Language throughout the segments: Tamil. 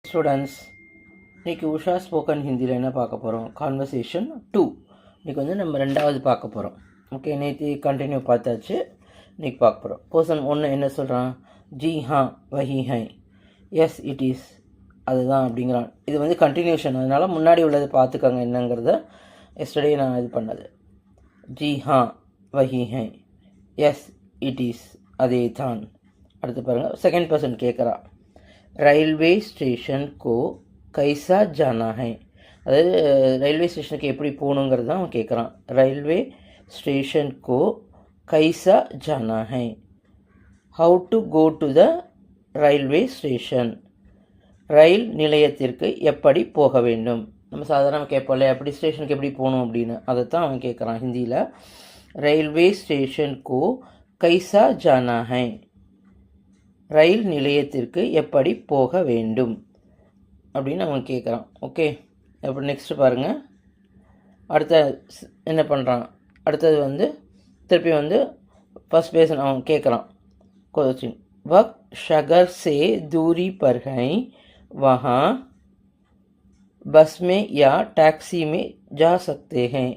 ஸ்டூடெண்ட்ஸ், இன்றைக்கி உஷா ஸ்போக்கன் ஹிந்தியில் என்ன பார்க்க போகிறோம்? கான்வர்சேஷன் 2. இன்றைக்கி வந்து நம்ம ரெண்டாவது பார்க்க போகிறோம். ஓகே, நேற்று கண்டினியூ பார்த்தாச்சு. இன்றைக்கி பார்க்க போகிறோம். பர்சன் 1 என்ன சொல்கிறான்? ஜி ஹா வஹி ஹை, எஸ் இட் இஸ், அதுதான் அப்படிங்கிறான். இது வந்து கண்டினியூஷன், அதனால் முன்னாடி உள்ளது பார்த்துக்கோங்க என்னங்கிறத. எஸ்டர்டே நான் இது பண்ணது. ஜி ஹா வஹி ஹை, எஸ் இட் இஸ், அதே தான். அடுத்து பாருங்கள், செகண்ட் பர்சன் கேட்குறா, ரயில்வே ஸ்டேஷன் கோ கைசா ஜானா ஹை, அதாவது ரயில்வே ஸ்டேஷனுக்கு எப்படி போகணுங்கிறது தான் அவன் கேட்குறான். ரயில்வே ஸ்டேஷன் கோ கைசா ஜானா ஹை, how to go to the railway station, rail நிலையத்திற்கு எப்படி போக வேண்டும். நம்ம சாதாரண கேட்போம்ல, எப்படி ஸ்டேஷனுக்கு எப்படி போகணும் அப்படின்னு, அதைத்தான் அவன் கேட்குறான் ஹிந்தியில். ரயில்வே ஸ்டேஷன் கோ கைசா ஜானா ஹை, ரயில் நிலையத்திற்கு எப்படி போக வேண்டும் அப்படின்னு அவன் கேட்குறான். ஓகே, அப்புறம் நெக்ஸ்ட்டு பாருங்கள். அடுத்த என்ன பண்ணுறான்? அடுத்தது வந்து திருப்பி வந்து ஃபஸ்ட் பேச அவன் கேட்குறான் கொஸ்டின். வக் ஷகர் சே தூரி பர் ஹை, வஹா பஸ் மே யா டாக்ஸி மே ஜா சக்தே ஹை.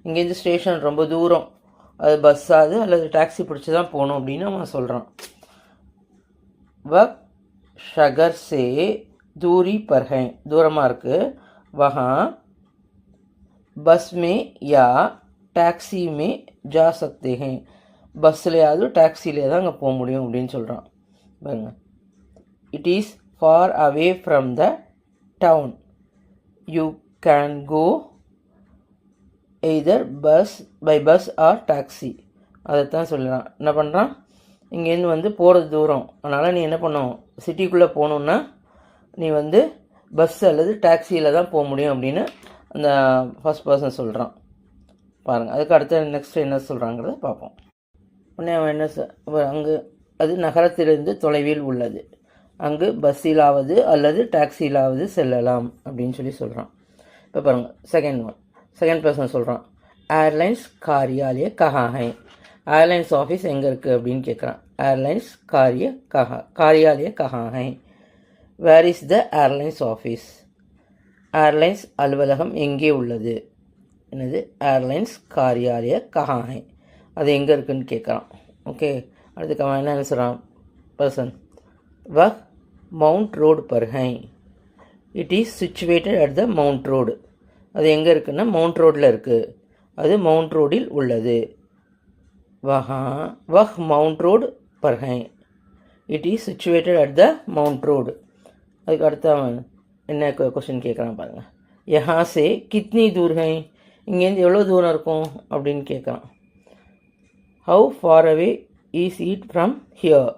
இங்கேருந்து ஸ்டேஷன் ரொம்ப தூரம், அது பஸ்ஸாது அல்லது டாக்ஸி பிடிச்சி தான் போகணும் அப்படின்னு அவன் சொல்கிறான். வக் ஷகர் சே தூரி பர் ஹை, தூரமாக இருக்குது. வஹா பஸ் மே யா டாக்ஸி மே ஜா சக்தே ஹை, பஸ்ஸிலேயாவது டாக்ஸிலே தான் அங்கே போக முடியும் அப்படின்னு சொல்கிறான். பாருங்க, it is far away from the town, you can go either by bus or taxi. அதைத்தான் சொல்கிறான். என்ன பண்ணுறான்? இங்கேருந்து வந்து போகிறது தூரம், அதனால் நீ என்ன பண்ணணும், சிட்டிக்குள்ளே போகணுன்னா நீ வந்து பஸ் அல்லது டாக்ஸியில் தான் போக முடியும் அப்படின்னு அந்த ஃபஸ்ட் பர்சன் சொல்கிறான். பாருங்கள், அதுக்கு அடுத்த நெக்ஸ்ட் என்ன சொல்கிறாங்கிறத பார்ப்போம். உடனே அவன் என்ன அங்கு அது நகரத்திலிருந்து தொலைவில் உள்ளது, அங்கு பஸ்ஸிலாவது அல்லது டாக்ஸிலாவது செல்லலாம் அப்படின்னு சொல்லி சொல்கிறான். இப்போ பாருங்கள், செகண்ட் பர்சன் சொல்கிறான். ஏர்லைன்ஸ் காரியாலய கஹா ஹை, ஏர்லைன்ஸ் ஆஃபீஸ் எங்கே இருக்குது அப்படின்னு கேட்குறான். ஏர்லைன்ஸ் காரியாலய கஹா ஹை, where is the airlines office, airlines அலுவலகம் எங்கே உள்ளது. என்னது? ஏர்லைன்ஸ் காரியாலய கஹா ஹை, அது எங்கே இருக்குதுன்னு கேட்குறான். ஓகே, அடுத்துக்கு அவன் என்ன சொல்கிறான் பர்சன். வஹ் மவுண்ட் ரோடு பர் ஹை, it is situated at the Mount Road, அது எங்கே இருக்குன்னா மவுண்ட் ரோடில் இருக்குது, அது மவுண்ட் ரோடில் உள்ளது. வஹ் மவுண்ட் ரோடு பர் ஹை, it is situated at the Mount Road. அதுக்கு அடுத்து அவன் என்ன கொஸ்டின் கேட்குறான் பாருங்கள். யஹா சே கித்னி தூர் ஹை, இங்கேருந்து எவ்வளோ தூரம் இருக்கும் அப்படின்னு கேட்குறான். How far away is it from here,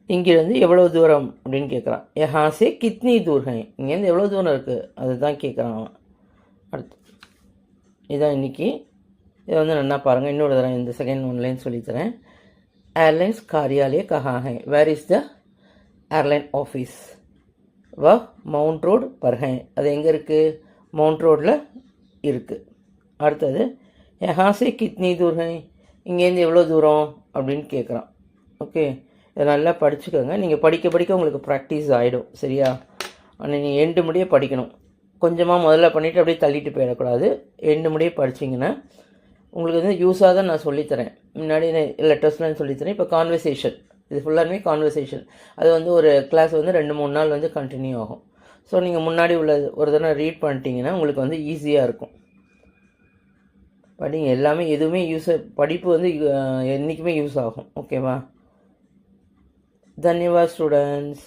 இங்கேருந்து எவ்வளோ தூரம் அப்படின்னு கேட்குறான். யஹா சே கித்னி தூர் ஹை, இங்கேருந்து எவ்வளோ தூரம் இருக்குது அதுதான் கேட்குறான் அவன். அடுத்து இதுதான் இன்றைக்கி. இதை வந்து நல்லா பாருங்கள். இன்னொரு தரம் இந்த செகண்ட் ஒன்லைன் சொல்லித்தரேன். ஏர்லைன்ஸ் காரியாலய கஹா ஹை, where is the airline office. வஹ் மவுண்ட் ரோடு பர் ஹை, அது எங்கே இருக்குது? மவுண்ட் ரோடில் இருக்குது. அடுத்தது யஹா சே கித்னி தூர் ஹை, இங்கேருந்து எவ்வளோ தூரம் அப்படின்னு கேட்குறான். ஓகே, இதை நல்லா படிச்சுக்கோங்க. நீங்கள் படிக்க படிக்க உங்களுக்கு ப்ராக்டிஸ் ஆகிடும், சரியா? ஆனால் நீங்கள் எண்டு முடிய படிக்கணும். கொஞ்சமாக முதல்ல பண்ணிவிட்டு அப்படியே தள்ளிட்டு போயிடக்கூடாது. எண்டு முடிய படிச்சிங்கன்னா உங்களுக்கு வந்து யூஸாக தான் நான் சொல்லித்தரேன். முன்னாடி லெட்டர்ஸ்லாம் சொல்லித்தரேன். இப்போ கான்வர்சேஷன், இது ஃபுல்லாகவே கான்வர்சேஷன். அது வந்து ஒரு கிளாஸ் வந்து 2-3 நாள் வந்து கண்டினியூ ஆகும். ஸோ நீங்கள் முன்னாடி உள்ள ஒரு தடவை ரீட் பண்ணிட்டீங்கன்னா உங்களுக்கு வந்து ஈஸியாக இருக்கும். படிங்க, எல்லாமே எதுவுமே படிப்பு வந்து என்றைக்குமே யூஸ் ஆகும். ஓகேவா? தன்யவாத் ஸ்டூடெண்ட்ஸ்.